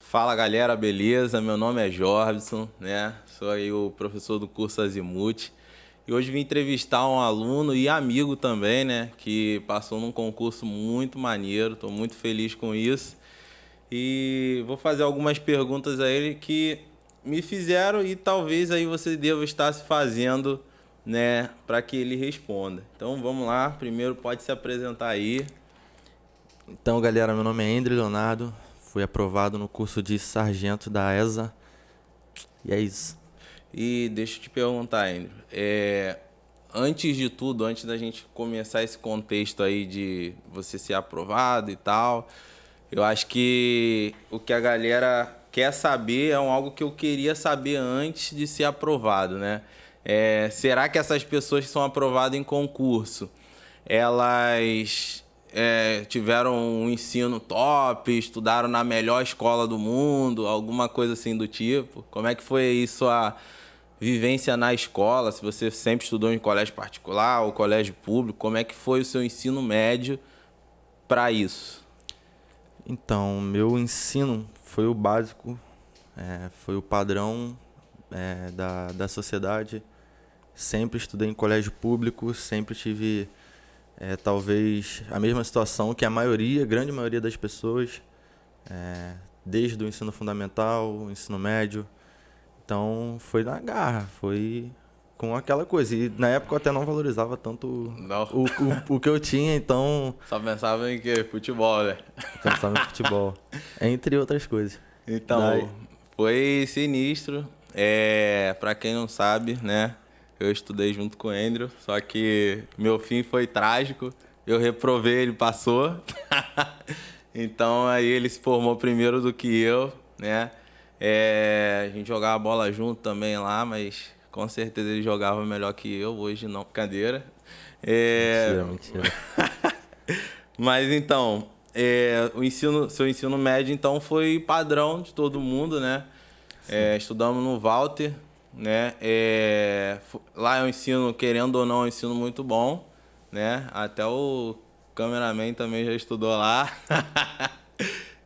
Fala galera, beleza? Meu nome é Jorbson, né? Sou aí o professor do curso Azimuth. E hoje vim entrevistar um aluno e amigo também, né? Que passou num concurso muito maneiro, estou muito feliz com isso. E vou fazer algumas perguntas a ele que me fizeram e talvez aí você deva estar se fazendo, né? Para que ele responda. Então vamos lá, primeiro pode se apresentar aí. Então, galera, meu nome é André Leonardo, fui aprovado no curso de sargento da ESA e é isso. E deixa eu te perguntar, Andrew, antes de tudo, antes da gente começar esse contexto aí de você ser aprovado e tal, eu acho que o que a galera quer saber é algo que eu queria saber antes de ser aprovado, né? Será que essas pessoas que são aprovadas em concurso, elas tiveram um ensino top, estudaram na melhor escola do mundo, alguma coisa assim do tipo? Como é que foi isso a vivência na escola? Se você sempre estudou em colégio particular ou colégio público, como é que foi o seu ensino médio para isso? Então, meu ensino foi o básico, foi o padrão da sociedade. Sempre estudei em colégio público, sempre tive talvez a mesma situação que a maioria, grande maioria das pessoas, desde o ensino fundamental, o ensino médio. Então, foi na garra, foi com aquela coisa. E na época eu até não valorizava tanto Não. o que eu tinha, então Só pensava em quê? Futebol, né? pensava em futebol, entre outras coisas. Então, foi sinistro. Para quem não sabe, né? Eu estudei junto com o Andrew, só que meu fim foi trágico. Eu reprovei, ele passou. Então aí ele se formou primeiro do que eu, né? A gente jogava bola junto também lá, mas com certeza ele jogava melhor que eu. Hoje não, brincadeira. É, Mentira, mentira. Mas então, seu ensino médio então foi padrão de todo mundo, né? Estudamos no Walter, né? Lá é um ensino, querendo ou não, é um ensino muito bom, né? Até o cameraman também já estudou lá.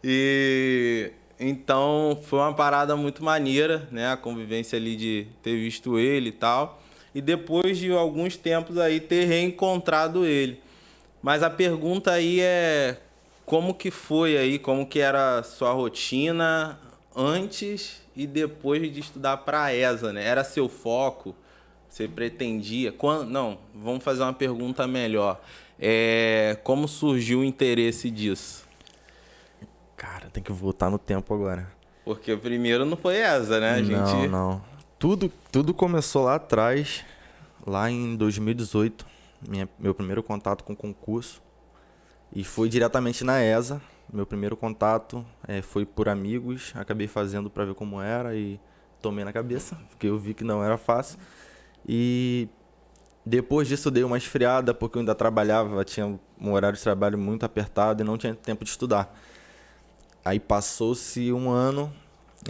E então foi uma parada muito maneira, né? A convivência ali de ter visto ele e tal. E depois de alguns tempos aí ter reencontrado ele. Mas a pergunta aí é como que foi aí, como que era a sua rotina antes e depois de estudar para a ESA, né? Era seu foco? Você pretendia? Não, vamos fazer uma pergunta melhor. Como surgiu o interesse disso? Cara, tem que voltar no tempo agora. Porque o primeiro não foi ESA, né? A Não, gente... não. Tudo começou lá atrás, lá em 2018, meu primeiro contato com o concurso. E foi diretamente na ESA. Meu primeiro contato foi por amigos, acabei fazendo para ver como era e tomei na cabeça, porque eu vi que não era fácil. E depois disso dei uma esfriada, porque eu ainda trabalhava, tinha um horário de trabalho muito apertado e não tinha tempo de estudar. Aí passou-se um ano,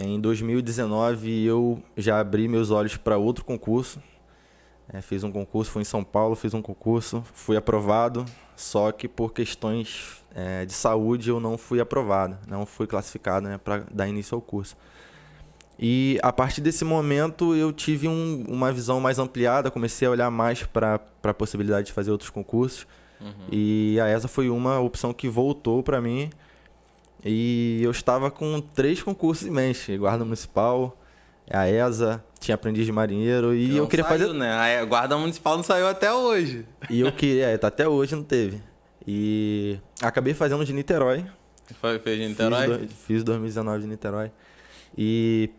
em 2019 eu já abri meus olhos para outro concurso. Fiz um concurso, fui em São Paulo, fiz um concurso, fui aprovado, só que por questões de saúde eu não fui aprovado, não fui classificado, né, para dar início ao curso. E a partir desse momento eu tive uma visão mais ampliada, comecei a olhar mais para a possibilidade de fazer outros concursos. E a ESA foi uma opção que voltou para mim. E eu estava com 3 concursos em mente: Guarda Municipal, a ESA, tinha Aprendiz de Marinheiro e eu queria saiu, fazer... né? A Guarda Municipal não saiu até hoje. E eu queria, até hoje não teve. E acabei fazendo de Niterói. Fez de Niterói? Fiz 2019 de Niterói. E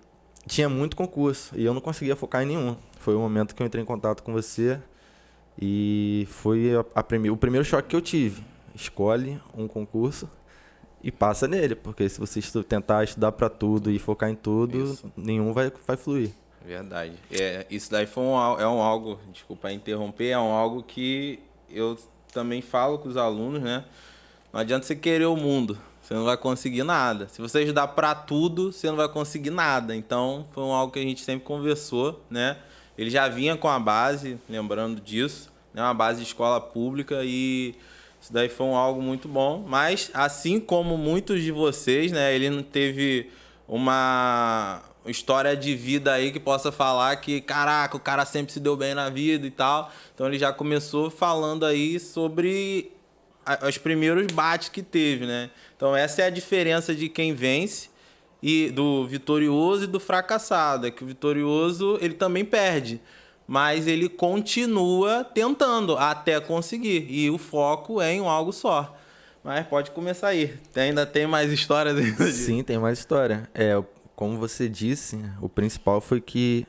tinha muito concurso e eu não conseguia focar em nenhum. Foi o momento que eu entrei em contato com você e foi o primeiro choque que eu tive. Escolhe um concurso e passa nele, porque se você tentar estudar para tudo e focar em tudo, nenhum vai fluir. Verdade. Isso daí foi algo, desculpa interromper, algo que eu também falo com os alunos, né? Não adianta você querer o mundo, você não vai conseguir nada. Se você estudar para tudo, você não vai conseguir nada. Então, foi algo que a gente sempre conversou, né? Ele já vinha com a base, lembrando disso, né? Uma base de escola pública e isso daí foi algo muito bom. Mas, assim como muitos de vocês, né? Ele não teve uma história de vida aí que possa falar que, caraca, o cara sempre se deu bem na vida e tal. Então ele já começou falando aí sobre os primeiros bates que teve, né? Então essa é a diferença de quem vence e do vitorioso e do fracassado. É que o vitorioso, ele também perde, mas ele continua tentando até conseguir. E o foco é em algo só. Mas pode começar aí. Ainda tem mais histórias aí? Sim, tem mais história. Como você disse, o principal foi que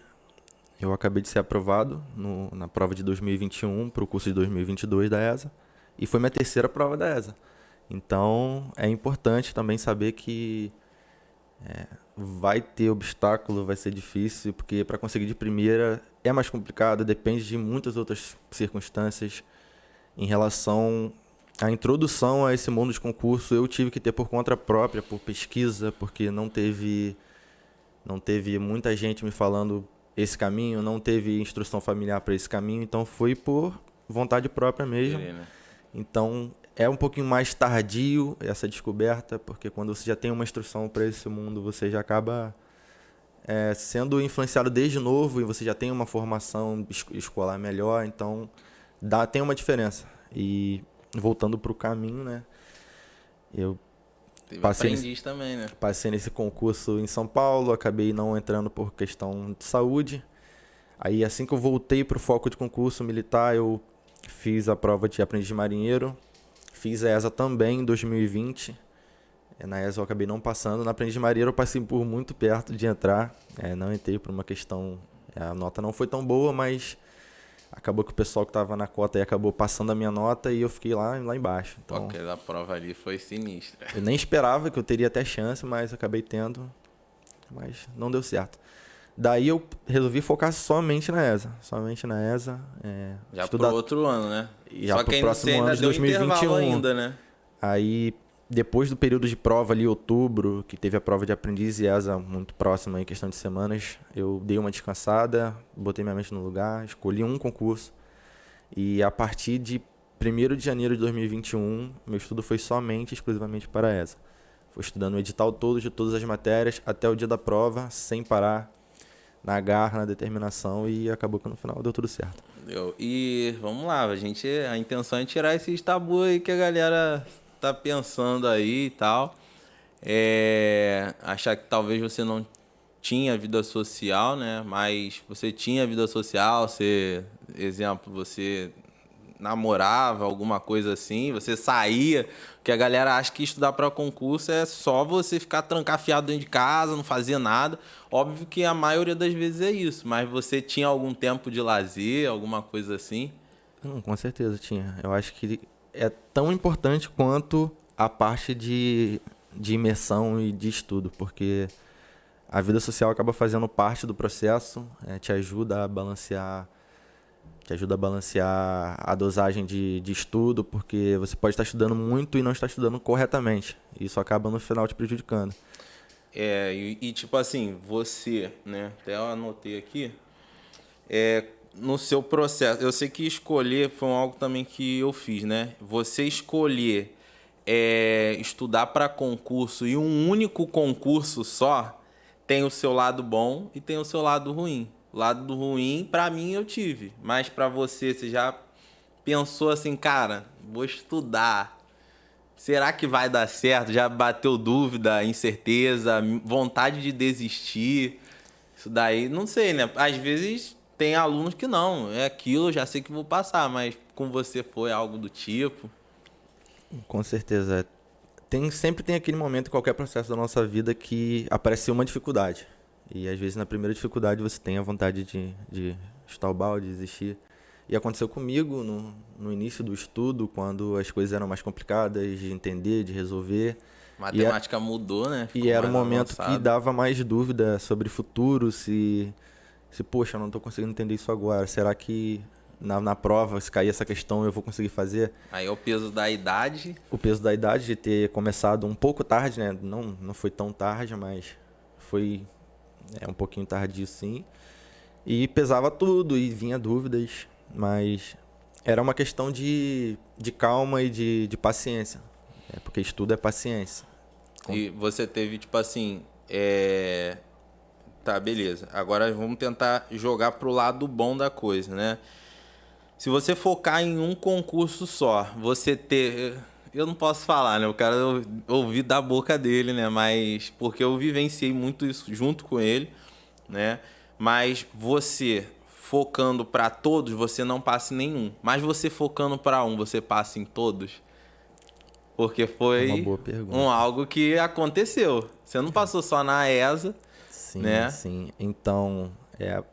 eu acabei de ser aprovado na prova de 2021 para o curso de 2022 da ESA. E foi minha terceira prova da ESA. Então, é importante também saber que vai ter obstáculo, vai ser difícil, porque para conseguir de primeira é mais complicado, depende de muitas outras circunstâncias. Em relação à introdução a esse mundo de concurso, eu tive que ter por conta própria, por pesquisa, porque não teve muita gente me falando esse caminho, não teve instrução familiar para esse caminho, então foi por vontade própria mesmo. Então, é um pouquinho mais tardio essa descoberta, porque quando você já tem uma instrução para esse mundo, você já acaba sendo influenciado desde novo e você já tem uma formação escolar melhor, então tem uma diferença. E voltando para o caminho, né? Eu passei nesse concurso em São Paulo, acabei não entrando por questão de saúde. Aí assim que eu voltei para o foco de concurso militar, eu fiz a prova de aprendiz de marinheiro. Fiz a ESA também em 2020. Na ESA eu acabei não passando. Na aprendiz de marinheiro eu passei por muito perto de entrar. Não entrei por uma questão... A nota não foi tão boa, mas acabou que o pessoal que estava na cota aí acabou passando a minha nota e eu fiquei lá embaixo. Então, aquela prova ali foi sinistra. Eu nem esperava que eu teria até chance, mas acabei tendo. Mas não deu certo. Daí eu resolvi focar somente na ESA. Já pro outro ano, né? Já pro próximo ano de 2021 ainda, né? Aí, depois do período de prova ali, outubro, que teve a prova de aprendiz e ESA muito próxima, em questão de semanas, eu dei uma descansada, botei minha mente no lugar, escolhi um concurso. E a partir de 1º de janeiro de 2021, meu estudo foi exclusivamente para a ESA. Fui estudando o edital todo de todas as matérias, até o dia da prova, sem parar, na garra, na determinação, e acabou que no final deu tudo certo. E vamos lá, a intenção é tirar esses tabu aí que a galera tá pensando aí e tal. Achar que talvez você não tinha vida social, né? Mas você tinha vida social, você namorava, alguma coisa assim, você saía, porque a galera acha que estudar para concurso é só você ficar trancafiado dentro de casa, não fazer nada. Óbvio que a maioria das vezes é isso, mas você tinha algum tempo de lazer, alguma coisa assim? Com certeza tinha. Eu acho que é tão importante quanto a parte de imersão e de estudo, porque a vida social acaba fazendo parte do processo, te ajuda a balancear a dosagem de estudo, porque você pode estar estudando muito e não estar estudando corretamente. Isso acaba no final te prejudicando. Tipo assim, você, né? Até eu anotei aqui. No seu processo, eu sei que escolher foi algo também que eu fiz, né? Você escolher estudar para concurso e um único concurso só tem o seu lado bom e tem o seu lado ruim. O lado ruim, pra mim, eu tive. Mas pra você já pensou assim, cara, vou estudar. Será que vai dar certo? Já bateu dúvida, incerteza, vontade de desistir? Isso daí, não sei, né? Às vezes tem alunos que não. É aquilo, eu já sei que vou passar. Mas com você foi algo do tipo? Com certeza. Sempre tem aquele momento em qualquer processo da nossa vida que aparece uma dificuldade. E às vezes na primeira dificuldade você tem a vontade de chutar o balde, desistir. E aconteceu comigo no início do estudo, quando as coisas eram mais complicadas de entender, de resolver. Matemática mudou, né? Ficou era um momento avançado, que dava mais dúvida sobre futuro, poxa, eu não estou conseguindo entender isso agora. Será que na prova, se cair essa questão, eu vou conseguir fazer? Aí é o peso da idade. O peso da idade de ter começado um pouco tarde, né? Não foi tão tarde, mas foi um pouquinho tardio, sim. E pesava tudo e vinha dúvidas, mas era uma questão de calma e de paciência. Porque estudo é paciência. E você teve, tipo assim, Tá, beleza. Agora vamos tentar jogar pro lado bom da coisa, né? Se você focar em um concurso só, você ter... Eu não posso falar, né? O cara ouvi da boca dele, né? Mas porque eu vivenciei muito isso junto com ele, né? Mas você focando para todos, você não passa em nenhum. Mas você focando para um, você passa em todos? Porque foi Uma boa pergunta. algo que aconteceu. Você não passou só na ESA, Sim, né? sim. Então,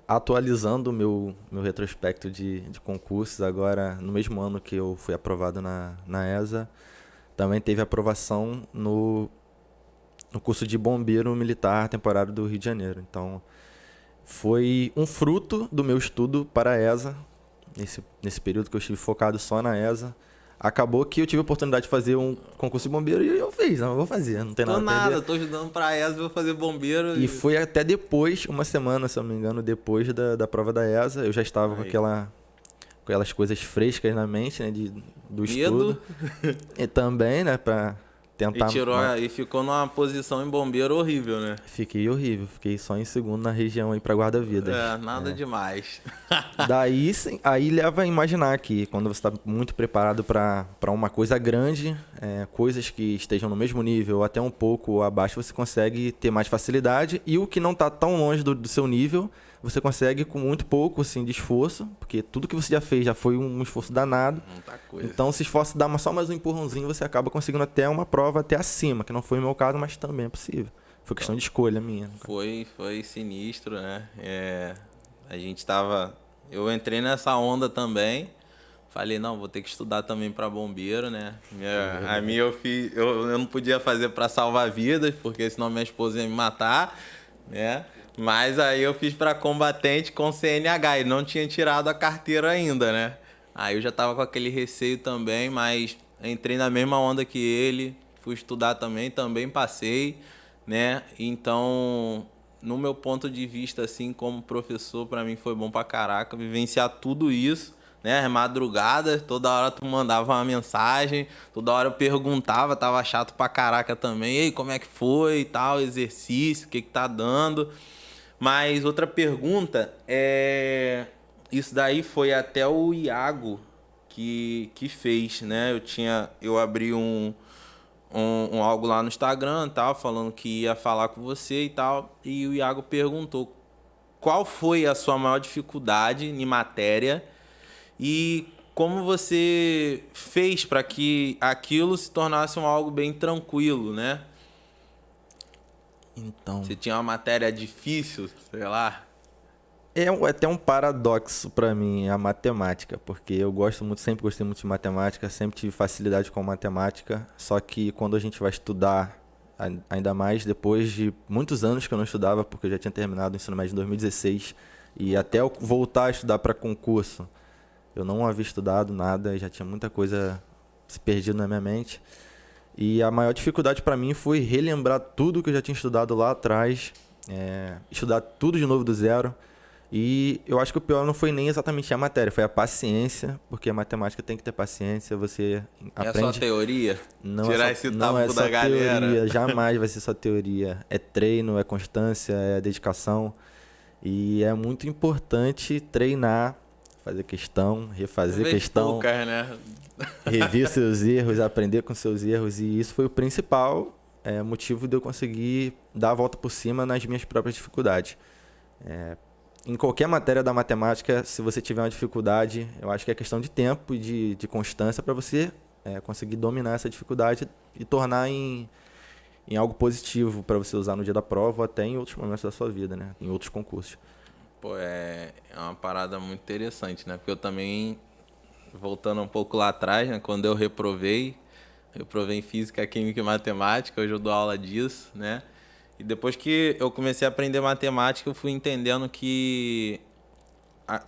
atualizando o meu retrospecto de concursos, agora, no mesmo ano que eu fui aprovado na ESA, também teve aprovação no curso de bombeiro militar temporário do Rio de Janeiro. Então, foi um fruto do meu estudo para a ESA, nesse período que eu estive focado só na ESA. Acabou que eu tive a oportunidade de fazer um concurso de bombeiro e eu fiz, eu vou fazer, não tem nada a perder. Tô ajudando pra ESA, vou fazer bombeiro. E foi até depois, uma semana, se eu não me engano, depois da prova da ESA, eu já estava com aquelas coisas frescas na mente, né, do estudo. E também, né, pra tentar... E ficou numa posição em bombeiro horrível, né? Fiquei horrível, fiquei só em segundo na região aí pra guarda-vidas. Nada demais. Daí, sim, aí leva a imaginar que quando você está muito preparado para uma coisa grande, coisas que estejam no mesmo nível ou até um pouco abaixo, você consegue ter mais facilidade. E o que não está tão longe do seu nível, você consegue com muito pouco assim, de esforço, porque tudo que você já fez já foi um esforço danado. Muita coisa. Então, se esforça dar só mais um empurrãozinho, você acaba conseguindo até uma prova até acima, que não foi o meu caso, mas também é possível. Foi questão de escolha minha. Foi sinistro, né? A gente tava... Eu entrei nessa onda também. Falei, não, vou ter que estudar também para bombeiro, né? A minha eu não podia fazer para salvar vidas, porque senão minha esposa ia me matar, né? Mas aí eu fiz para combatente com CNH e não tinha tirado a carteira ainda, né? Aí eu já tava com aquele receio também, mas entrei na mesma onda que ele, fui estudar também passei, né? Então, no meu ponto de vista, assim, como professor, para mim foi bom pra caraca vivenciar tudo isso, né? As madrugadas, toda hora tu mandava uma mensagem, toda hora eu perguntava, tava chato pra caraca também. E aí, como é que foi e tal, exercício, o que tá dando? Mas outra pergunta isso daí foi até o Iago que fez, né? Eu abri um algo lá no Instagram, tal, falando que ia falar com você e tal, e o Iago perguntou qual foi a sua maior dificuldade em matéria e como você fez para que aquilo se tornasse algo bem tranquilo, né? Então, Você tinha uma matéria difícil, sei lá. é até um paradoxo para mim a matemática, porque eu sempre gostei muito de matemática, sempre tive facilidade com matemática, só que quando a gente vai estudar, ainda mais depois de muitos anos que eu não estudava, porque eu já tinha terminado o ensino médio em 2016, e até eu voltar a estudar para concurso, eu não havia estudado nada, já tinha muita coisa se perdido na minha mente. E a maior dificuldade para mim foi relembrar tudo que eu já tinha estudado lá atrás, estudar tudo de novo do zero. E eu acho que o pior não foi nem exatamente a matéria, foi a paciência, porque a matemática tem que ter paciência, você aprende... É só teoria? Não Tirar esse tabu da galera? Teoria, jamais vai ser só teoria. É treino, é constância, é dedicação. E é muito importante treinar, fazer questão, refazer questão, poucas, né? rever seus erros, aprender com seus erros. E isso foi o principal motivo de eu conseguir dar a volta por cima nas minhas próprias dificuldades. Em qualquer matéria da matemática, se você tiver uma dificuldade, eu acho que é questão de tempo e de constância para você conseguir dominar essa dificuldade e tornar em algo positivo para você usar no dia da prova ou até em outros momentos da sua vida, né? Em outros concursos. Pô, é uma parada muito interessante, né? Porque eu também, voltando um pouco lá atrás, né? Quando eu reprovei em Física, Química e Matemática, hoje eu dou aula disso, né? E depois que eu comecei a aprender matemática, eu fui entendendo que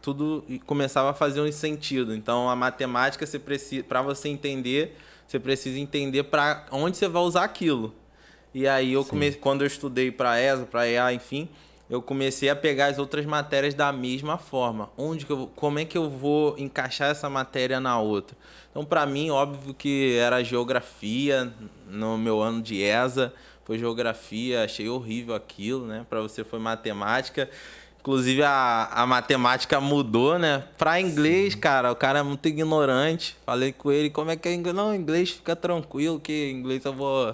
tudo começava a fazer um sentido. Então, a matemática, para você entender, você precisa entender para onde você vai usar aquilo. E aí, quando eu estudei para ESA, para EA, enfim, eu comecei a pegar as outras matérias da mesma forma. Como é que eu vou encaixar essa matéria na outra? Então, para mim, óbvio que era geografia no meu ano de ESA, foi geografia, achei horrível aquilo, né? Para você foi matemática. Inclusive a matemática mudou, né? Para inglês, cara, o cara é muito ignorante. Falei com ele, como é que é inglês? Não, inglês fica tranquilo, que inglês eu vou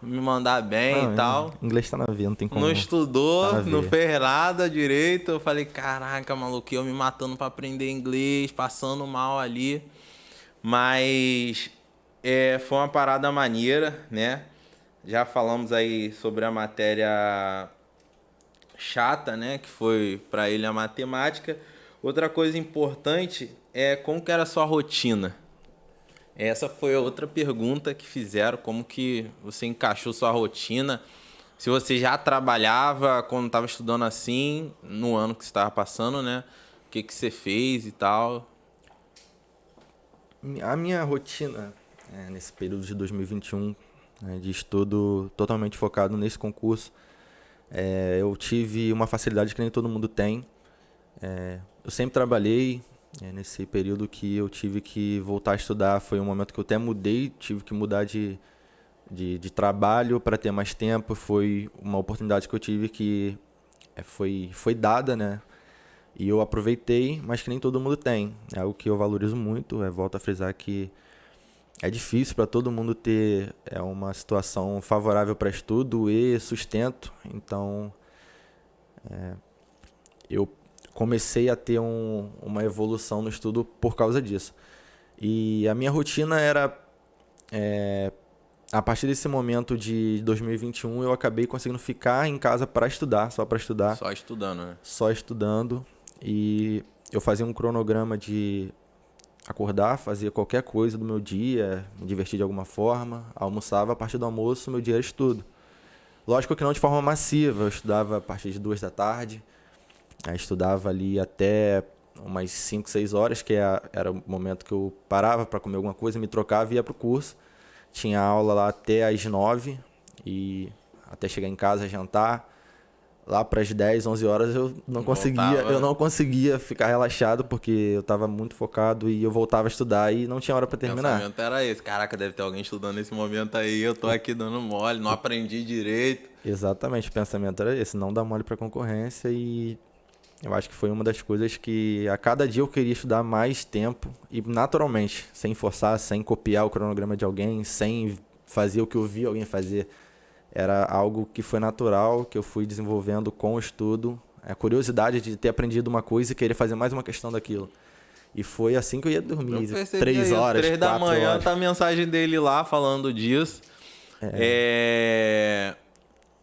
me mandar bem e Não, tal. inglês tá na veia, não tem como. Não Tá estudou, na não veia. fez nada direito. Eu falei, caraca, maluco, eu me matando pra aprender inglês, passando mal ali. Mas foi uma parada maneira, né? Já falamos aí sobre a matéria chata, né? Que foi pra ele a matemática. Outra coisa importante é como que era a sua rotina. Essa foi outra pergunta que fizeram, como que você encaixou sua rotina. Se você já trabalhava quando estava estudando assim, no ano que você estava passando, né? O que você fez e tal. A minha rotina nesse período de 2021, né, de estudo totalmente focado nesse concurso, eu tive uma facilidade que nem todo mundo tem. Eu sempre trabalhei, nesse período que eu tive que voltar a estudar, foi um momento que eu até mudei, tive que mudar de trabalho para ter mais tempo, foi uma oportunidade que eu tive que foi dada, né? E eu aproveitei, mas que nem todo mundo tem. É algo que eu valorizo muito, volto a frisar que é difícil para todo mundo ter uma situação favorável para estudo e sustento. Então, eu comecei a ter uma evolução no estudo por causa disso. E a minha rotina era, a partir desse momento de 2021, eu acabei conseguindo ficar em casa para estudar, só para estudar. Só estudando, né? Só estudando. E eu fazia um cronograma de acordar, fazia qualquer coisa do meu dia, me divertir de alguma forma, almoçava, a partir do almoço meu dia era estudo. Lógico que não de forma massiva, eu estudava a partir de 2 da tarde, aí estudava ali até umas 5, 6 horas, que era o momento que eu parava para comer alguma coisa, me trocava e ia para o curso. Tinha aula lá até às 9 e até chegar em casa, jantar. Lá para as 10, 11 horas eu não conseguia ficar relaxado porque eu estava muito focado e eu voltava a estudar e não tinha hora para terminar. O pensamento era esse. Caraca, deve ter alguém estudando nesse momento aí, eu tô aqui dando mole, não aprendi direito. Exatamente, o pensamento era esse, não dar mole para concorrência, e eu acho que foi uma das coisas que a cada dia eu queria estudar mais tempo e naturalmente, sem forçar, sem copiar o cronograma de alguém, sem fazer o que eu vi alguém fazer. Era algo que foi natural, que eu fui desenvolvendo com o estudo. A curiosidade de ter aprendido uma coisa e querer fazer mais uma questão daquilo. E foi assim que eu ia dormir. 3 horas, 3 da 4 manhã horas. tá a mensagem dele lá falando disso.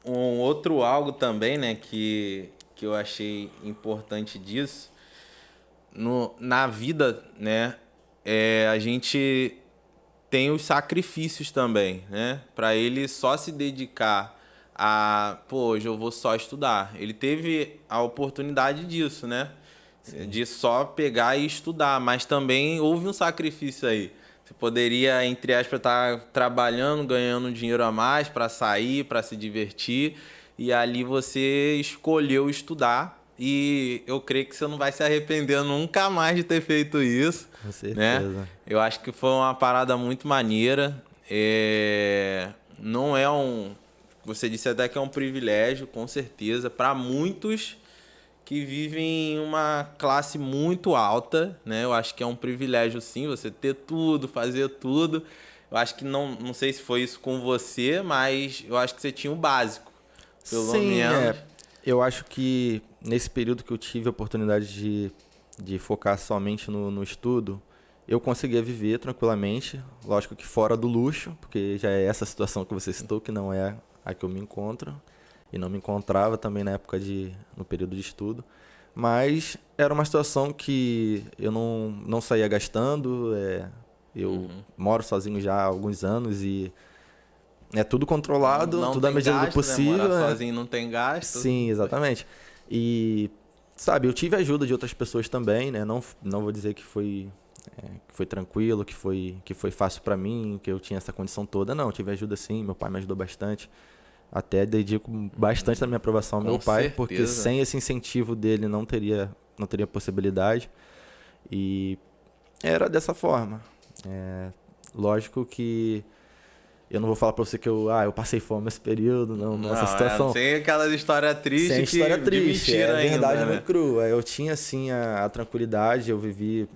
Um outro algo também, né, que eu achei importante disso. Na vida, né, a gente tem os sacrifícios também, né? Para ele só se dedicar hoje eu vou só estudar. Ele teve a oportunidade disso, né? Sim. De só pegar e estudar, mas também houve um sacrifício aí. Você poderia, entre aspas, estar trabalhando, ganhando dinheiro a mais para sair, para se divertir, e ali você escolheu estudar. E eu creio que você não vai se arrepender nunca mais de ter feito isso. Com certeza. Né? Eu acho que foi uma parada muito maneira. Não é Você disse até que é um privilégio, com certeza, para muitos que vivem em uma classe muito alta, né? Eu acho que é um privilégio, sim, você ter tudo, fazer tudo. Eu acho que não sei se foi isso com você, mas eu acho que você tinha o básico, pelo menos. Eu acho que nesse período que eu tive a oportunidade de focar somente no estudo, eu conseguia viver tranquilamente, lógico que fora do luxo, porque já é essa situação que você citou, que não é a que eu me encontro, e não me encontrava também na época no período de estudo, mas era uma situação que eu não saía gastando, eu moro sozinho já há alguns anos e é tudo controlado, não tudo à medida do possível. Né? Morar sozinho não tem gasto. Sim, exatamente. E, sabe, eu tive a ajuda de outras pessoas também, né? Não vou dizer que foi tranquilo, que foi fácil para mim, que eu tinha essa condição toda. Não, eu tive ajuda sim, meu pai me ajudou bastante. Até dedico bastante da minha aprovação ao meu pai, certeza. Porque sem esse incentivo dele não teria possibilidade. E era dessa forma. Lógico que Eu não vou falar pra você que eu passei fome nesse período, não essa situação. Sem aquelas histórias tristes. Sem história triste, de mentira verdade ainda, no né? cru. Eu tinha, assim, a tranquilidade, eu vivi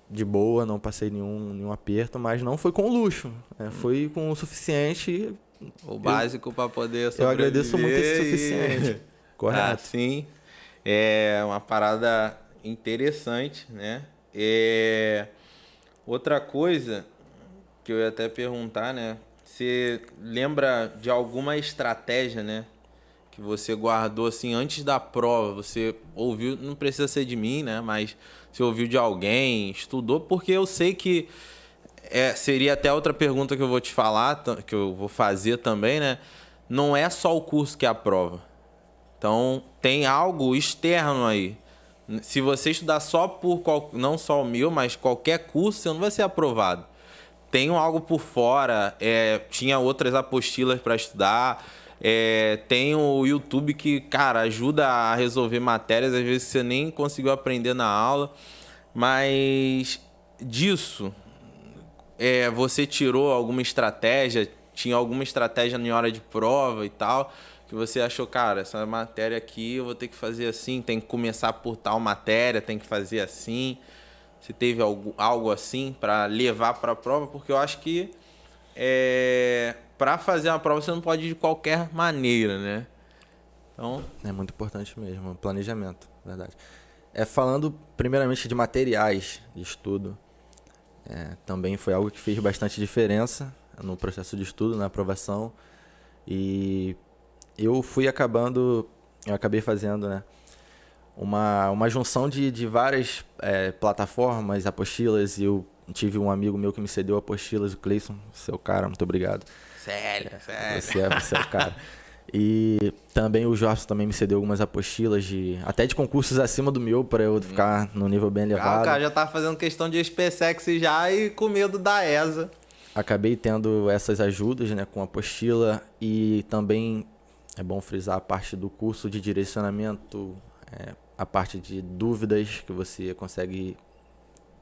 de boa, não passei nenhum aperto, mas não foi com luxo. Foi com o suficiente. O básico para poder sobreviver. Eu agradeço muito esse suficiente. Correto. Sim. É uma parada interessante, né? Outra coisa que eu ia até perguntar, né? Você lembra de alguma estratégia, né? Que você guardou assim antes da prova? Você ouviu, não precisa ser de mim, né? Mas você ouviu de alguém, estudou, porque eu sei que seria até outra pergunta que eu vou te falar, que eu vou fazer também, né? Não é só o curso que é a prova. Então, tem algo externo aí. Se você estudar só não só o meu, mas qualquer curso, você não vai ser aprovado. Tem algo por fora, tinha outras apostilas para estudar, tem o YouTube que, cara, ajuda a resolver matérias, às vezes você nem conseguiu aprender na aula, mas disso, você tirou alguma estratégia, tinha alguma estratégia na hora de prova e tal, que você achou, cara, essa matéria aqui eu vou ter que fazer assim, tem que começar por tal matéria, tem que fazer assim. Se teve algo assim para levar para a prova, porque eu acho que para fazer uma prova você não pode ir de qualquer maneira, né? Então... É muito importante mesmo, planejamento, verdade. Falando primeiramente de materiais de estudo, também foi algo que fez bastante diferença no processo de estudo, na aprovação. E eu acabei fazendo, né, uma junção de várias plataformas, apostilas, e eu tive um amigo meu que me cedeu apostilas, o Cleison, seu cara, muito obrigado. Sério. Você é o cara. E também o Jorge também me cedeu algumas apostilas até de concursos acima do meu, para eu ficar no nível bem elevado. O cara já tá fazendo questão de SpaceX já e com medo da ESA. Acabei tendo essas ajudas, né, com apostila, e também é bom frisar a parte do curso de direcionamento, a parte de dúvidas, que você consegue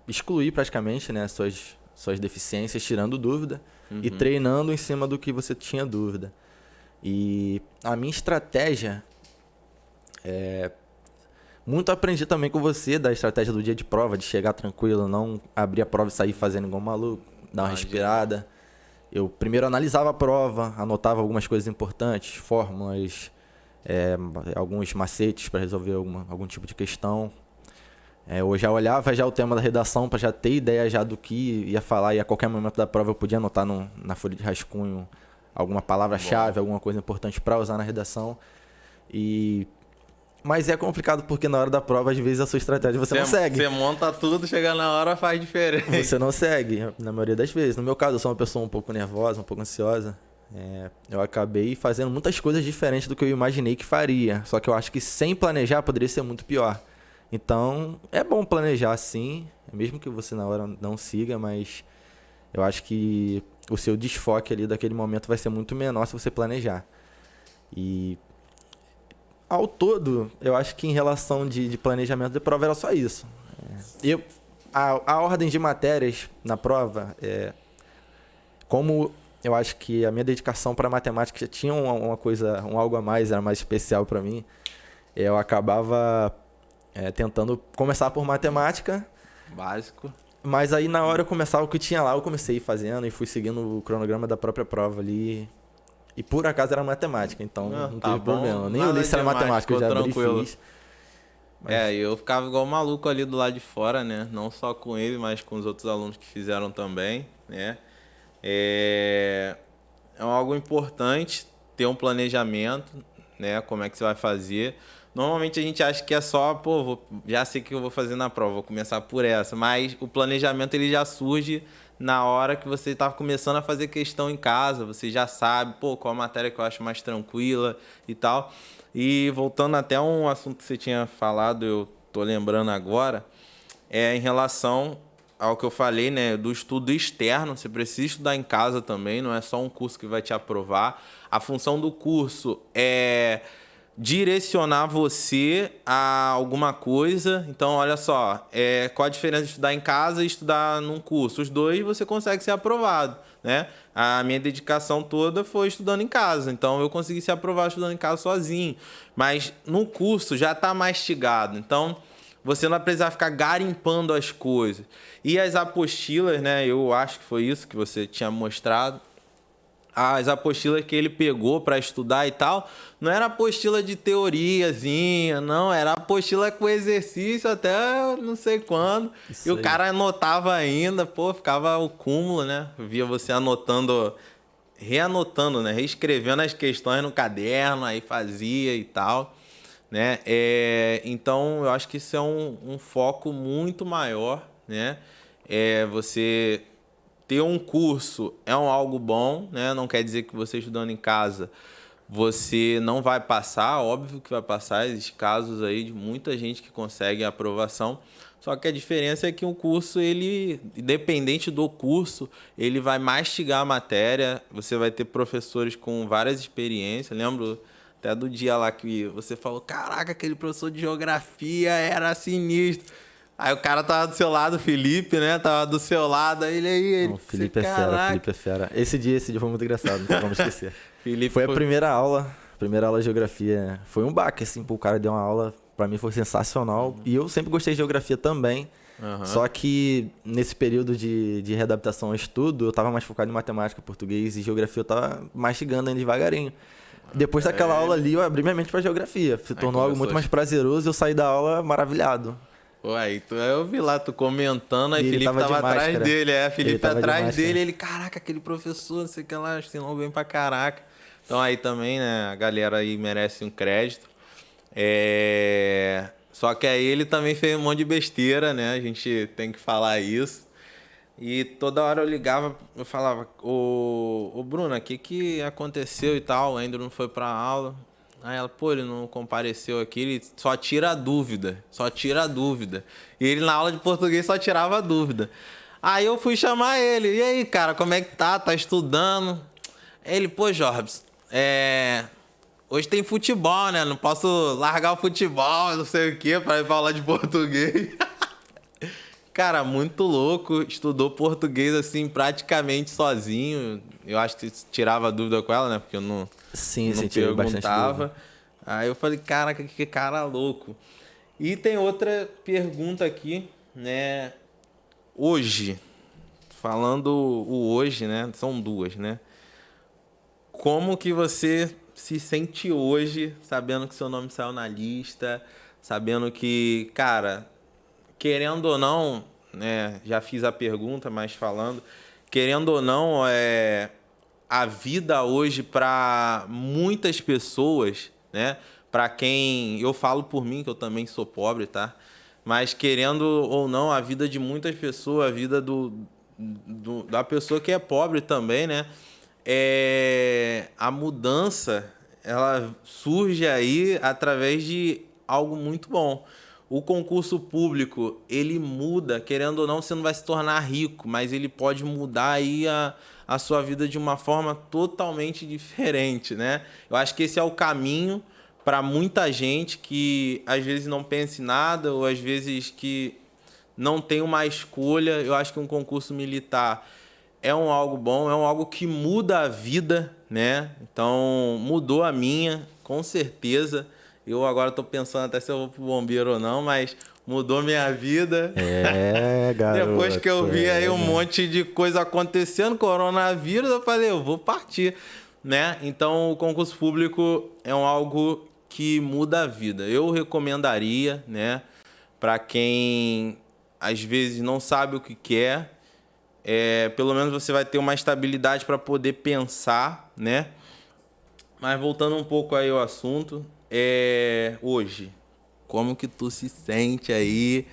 excluir praticamente, né, suas deficiências, tirando dúvida e treinando em cima do que você tinha dúvida. E a minha estratégia muito aprendi também com você, da estratégia do dia de prova, de chegar tranquilo, não abrir a prova e sair fazendo igual um maluco, dar uma respirada. Eu primeiro analisava a prova, anotava algumas coisas importantes, fórmulas, alguns macetes para resolver algum tipo de questão. Eu já olhava o tema da redação para já ter ideia já do que ia falar, e a qualquer momento da prova eu podia anotar na folha de rascunho alguma palavra-chave, alguma coisa importante para usar na redação. Mas é complicado porque na hora da prova, às vezes, a sua estratégia você não segue. Você monta tudo, chega na hora, faz diferente. Você não segue, na maioria das vezes. No meu caso, eu sou uma pessoa um pouco nervosa, um pouco ansiosa. Eu acabei fazendo muitas coisas diferentes do que eu imaginei que faria. Só que eu acho que sem planejar poderia ser muito pior. Então, é bom planejar sim, mesmo que você na hora não siga, mas eu acho que o seu desfoque ali daquele momento vai ser muito menor se você planejar. E ao todo, eu acho que em relação de planejamento de prova era só isso. A ordem de matérias na prova, como eu acho que a minha dedicação para matemática já tinha uma coisa, algo a mais, era mais especial para mim, eu acabava tentando começar por matemática. Básico. Mas aí na hora eu começava o que tinha lá, eu comecei fazendo e fui seguindo o cronograma da própria prova ali. E por acaso era matemática, então não teve problema. Nem olhei se era matemática, eu já abri e fiz. Eu ficava igual maluco ali do lado de fora, né? Não só com ele, mas com os outros alunos que fizeram também, né? É algo importante ter um planejamento, né? Como é que você vai fazer. Normalmente a gente acha que é só, já sei o que eu vou fazer na prova, vou começar por essa. Mas o planejamento ele já surge na hora que você está começando a fazer questão em casa. Você já sabe, qual a matéria que eu acho mais tranquila e tal. E voltando até um assunto que você tinha falado, eu tô lembrando agora, em relação ao que eu falei, né, do estudo externo. Você precisa estudar em casa também, não é só um curso que vai te aprovar. A função do curso é direcionar você a alguma coisa. Então, olha só, qual a diferença de estudar em casa e estudar num curso? Os dois você consegue ser aprovado, né? A minha dedicação toda foi estudando em casa, então eu consegui ser aprovado estudando em casa sozinho. Mas no curso já está mastigado, então você não vai precisar ficar garimpando as coisas. E as apostilas, né? Eu acho que foi isso que você tinha mostrado. As apostilas que ele pegou para estudar e tal, não era apostila de teoriazinha, não, era apostila com exercício até não sei quando. Isso e o aí. cara anotava ainda, pô, ficava o cúmulo, né? Eu via você anotando, reanotando, né? Reescrevendo as questões no caderno, aí fazia e tal, né? Então, eu acho que isso é um foco muito maior, né? Você ter um curso algo bom, né? Não quer dizer que você estudando em casa você não vai passar, óbvio que vai passar. Existem casos aí de muita gente que consegue a aprovação. Só que a diferença é que um curso, ele, independente do curso, ele vai mastigar a matéria. Você vai ter professores com várias experiências. Lembro até do dia lá que você falou: caraca, aquele professor de geografia era sinistro. Aí o cara tava do seu lado, o Felipe, né? Tava do seu lado, aí ele... Não, o Felipe é fera, Felipe é fera. Esse dia foi muito engraçado, não vamos esquecer. Felipe Foi a primeira aula de geografia. Foi um baque, assim, pô, o cara deu uma aula, pra mim foi sensacional. E eu sempre gostei de geografia também. Só que nesse período de readaptação ao estudo, eu tava mais focado em matemática, português e geografia, eu tava mastigando ainda devagarinho. Depois daquela aula ali, eu abri minha mente pra geografia. Se tornou algo muito mais prazeroso e eu saí da aula maravilhado. Ué, eu vi lá tu comentando, aí E ele Felipe tava de atrás máscara. dele, Felipe Ele atrás de dele, ele, caraca, aquele professor, não sei o que lá, ensinou bem pra caraca. Então aí também, né, a galera aí merece um crédito. Só que aí ele também fez um monte de besteira, né, a gente tem que falar isso. E toda hora eu ligava, eu falava: ô Bruna, o que aconteceu e tal? Ainda não foi pra aula. Aí ela: pô, ele não compareceu aqui, ele só tira a dúvida, só tira a dúvida. E ele na aula de português só tirava a dúvida. Aí eu fui chamar ele: e aí, cara, como é que tá? Tá estudando? Ele: pô, Jorbs, hoje tem futebol, né? Não posso largar o futebol, não sei o quê, pra ir pra aula de português. Cara, muito louco. Estudou português, assim, praticamente sozinho. Eu acho que tirava dúvida com ela, né? Porque eu não tirei bastante perguntava. dúvida. Aí eu falei: caraca, que cara louco. E tem outra pergunta aqui, né? Hoje, falando o hoje, né? São duas, né? Como que você se sente hoje, sabendo que seu nome saiu na lista, sabendo que, cara, querendo ou não, né, já fiz a pergunta, mas falando, querendo ou não, a vida hoje para muitas pessoas, né, para quem, eu falo por mim, que eu também sou pobre, tá? Mas querendo ou não, a vida de muitas pessoas, a vida da pessoa que é pobre também, né? A mudança, ela surge aí através de algo muito bom. O concurso público, ele muda, querendo ou não, você não vai se tornar rico, mas ele pode mudar aí a sua vida de uma forma totalmente diferente, né? Eu acho que esse é o caminho para muita gente que às vezes não pensa em nada, ou às vezes que não tem uma escolha. Eu acho que um concurso militar algo bom, algo que muda a vida, né? Então, mudou a minha, com certeza. Eu agora tô pensando até se eu vou pro bombeiro ou não, mas mudou minha vida. Garoto. Depois que eu vi aí um monte de coisa acontecendo, coronavírus, eu falei: eu vou partir, né? Então, o concurso público é algo que muda a vida. Eu recomendaria, né, para quem às vezes não sabe o que quer. Pelo menos você vai ter uma estabilidade para poder pensar, né? Mas voltando um pouco aí ao assunto, hoje, como que tu se sente aí?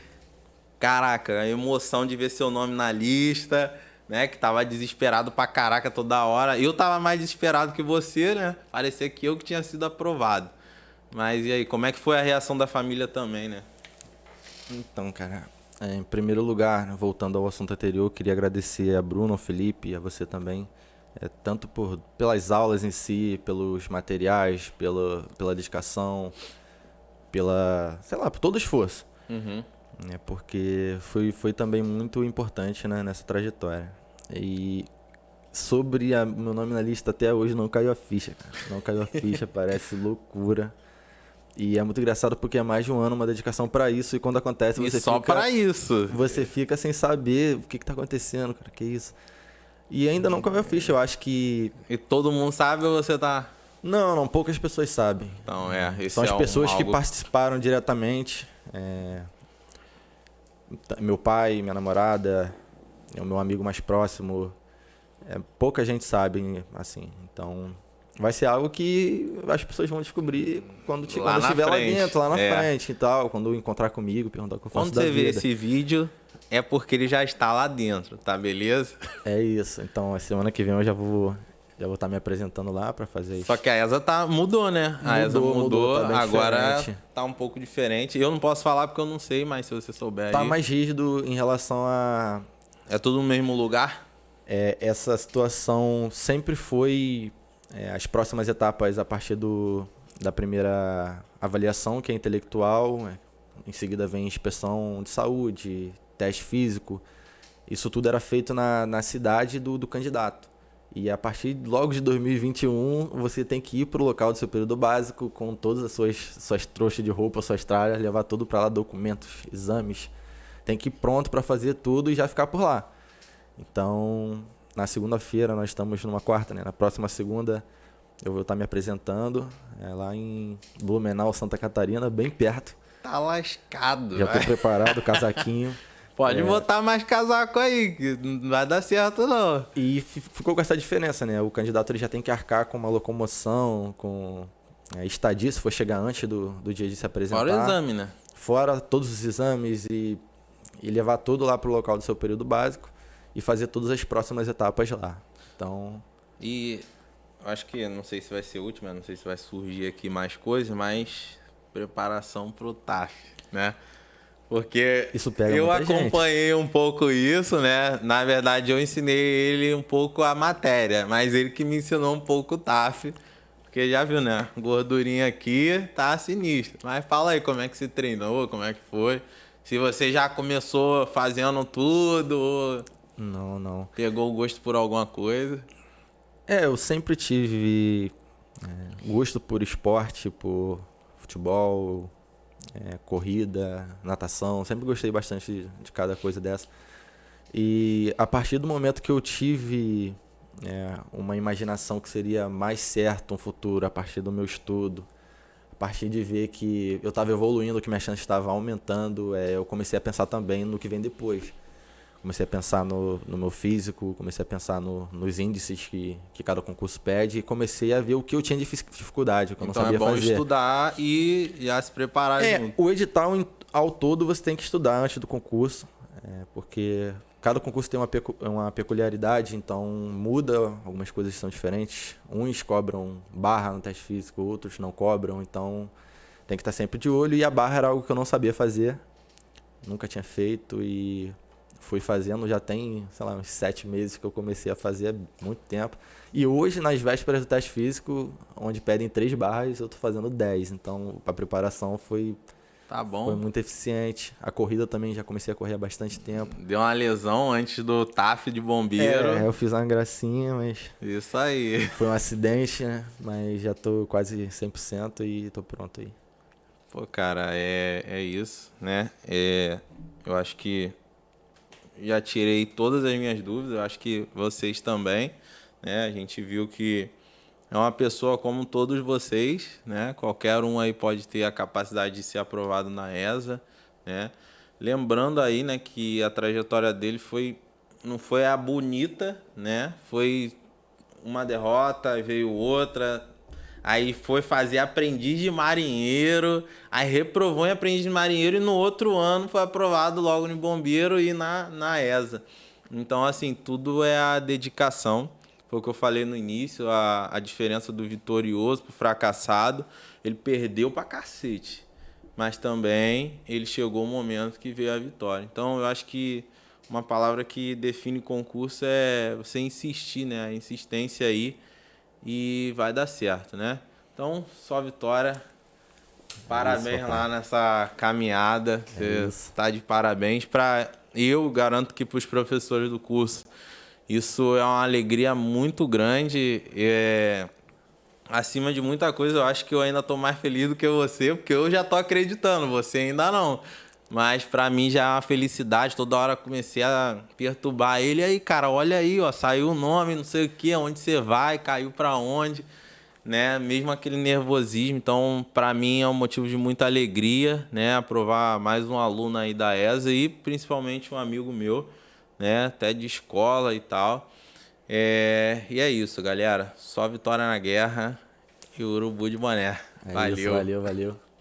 Caraca, a emoção de ver seu nome na lista, né? Que tava desesperado pra caraca toda hora. Eu tava mais desesperado que você, né? Parecia que eu que tinha sido aprovado. Mas e aí, como é que foi a reação da família também, né? Então, cara, em primeiro lugar, voltando ao assunto anterior, eu queria agradecer a Bruno, ao Felipe e a você também tanto pelas aulas em si, pelos materiais, pela dedicação, sei lá, por todo o esforço. Uhum. Porque foi também muito importante, né, nessa trajetória. E sobre meu nome na lista até hoje não caiu a ficha, cara. Não caiu a ficha, parece loucura. E é muito engraçado porque é mais de um ano uma dedicação pra isso e quando acontece E você só fica pra isso. você fica sem saber o que tá acontecendo, cara, que isso. E ainda não caiu a ficha, eu acho que E todo mundo sabe ou você tá... não, poucas pessoas sabem. Então, esse São as é pessoas que algo... participaram diretamente. Meu pai, minha namorada, o meu amigo mais próximo. Pouca gente sabe, assim. Então, vai ser algo que as pessoas vão descobrir quando Lá eu na estiver lá frente. dentro, lá na frente e tal. Quando encontrar comigo, perguntar o que eu faço Quando da você vê vida. esse vídeo, é porque ele já está lá dentro, tá beleza? É isso. Então, a semana que vem eu já vou estar me apresentando lá pra fazer isso. Só que a ESA mudou, né? A ESA mudou, tá bem agora diferente. tá um pouco diferente. Eu não posso falar porque eu não sei, mas se você souber Tá aí... mais rígido em relação a... É tudo no mesmo lugar? essa situação sempre foi as próximas etapas a partir da primeira avaliação, que é intelectual, em seguida vem inspeção de saúde, teste físico. Isso tudo era feito na cidade do candidato. E a partir logo de 2021, você tem que ir para o local do seu período básico com todas as suas trouxas de roupa, suas tralhas, levar tudo para lá, documentos, exames. Tem que ir pronto para fazer tudo e já ficar por lá. Então, na segunda-feira, nós estamos numa quarta, né? Na próxima segunda, eu vou estar me apresentando lá em Blumenau, Santa Catarina, bem perto. Tá lascado, Já estou preparado, casaquinho. Pode botar mais casaco aí, que não vai dar certo, não. E ficou com essa diferença, né? O candidato ele já tem que arcar com uma locomoção, com estadia, se for chegar antes do dia de se apresentar. Fora o exame, né? Fora todos os exames e levar tudo lá para o local do seu período básico e fazer todas as próximas etapas lá. Então... E acho que, não sei se vai ser última, não sei se vai surgir aqui mais coisas, mas preparação pro TAF, né? Porque isso pega eu muita acompanhei um pouco isso, né? Na verdade, eu ensinei ele um pouco a matéria, mas ele que me ensinou um pouco o TAF. Porque já viu, né? Gordurinha aqui tá sinistro. Mas fala aí como é que se treinou, como é que foi. Se você já começou fazendo tudo ou Não. pegou o gosto por alguma coisa. Eu sempre tive gosto por esporte, por futebol, corrida, natação. Sempre gostei bastante de cada coisa dessa. E a partir do momento que eu tive uma imaginação que seria mais certo um futuro a partir do meu estudo, a partir de ver que eu estava evoluindo, que minha chance estava aumentando, eu comecei a pensar também no que vem depois. Comecei a pensar no meu físico, comecei a pensar nos índices que cada concurso pede e comecei a ver o que eu tinha de dificuldade, o que eu não sabia fazer. Então é bom estudar e já se preparar junto. O edital ao todo você tem que estudar antes do concurso, porque cada concurso tem uma peculiaridade, então muda, algumas coisas são diferentes. Uns cobram barra no teste físico, outros não cobram, então tem que estar sempre de olho. E a barra era algo que eu não sabia fazer, nunca tinha feito e fui fazendo, já tem, sei lá, uns 7 meses que eu comecei a fazer, há muito tempo. E hoje, nas vésperas do teste físico, onde pedem 3 barras, eu tô fazendo 10. Então, a preparação foi muito eficiente. A corrida também, já comecei a correr há bastante tempo. Deu uma lesão antes do TAF de bombeiro. Eu fiz uma gracinha, mas... Isso aí. Foi um acidente, né? Mas já tô quase 100% e tô pronto aí. Pô, cara, é isso, né? Eu acho que já tirei todas as minhas dúvidas, eu acho que vocês também, né? A gente viu que é uma pessoa como todos vocês, né? Qualquer um aí pode ter a capacidade de ser aprovado na ESA, né? Lembrando aí, né, que a trajetória dele não foi a bonita, né? Foi uma derrota, veio outra, aí foi fazer aprendiz de marinheiro, aí reprovou em aprendiz de marinheiro e no outro ano foi aprovado logo no bombeiro e na ESA. Então, assim, tudo é a dedicação. Foi o que eu falei no início, a diferença do vitorioso pro fracassado. Ele perdeu pra cacete, mas também ele chegou o momento que veio a vitória. Então, eu acho que uma palavra que define concurso é você insistir, né? A insistência aí e vai dar certo, né? Então, só vitória. Parabéns isso, lá nessa caminhada. Você isso. está de parabéns. Eu garanto que para os professores do curso isso é uma alegria muito grande. Acima de muita coisa, eu acho que eu ainda estou mais feliz do que você, porque eu já estou acreditando, você ainda não. Mas para mim já é uma felicidade. Toda hora eu comecei a perturbar ele. E aí, cara, olha aí, ó, saiu o nome, não sei o que, onde você vai, caiu para onde, né? Mesmo aquele nervosismo. Então, para mim é um motivo de muita alegria, né? Aprovar mais um aluno aí da ESA e principalmente um amigo meu, né? Até de escola e tal. E é isso, galera. Só vitória na guerra e o urubu de boné. É isso, Valeu. valeu, valeu.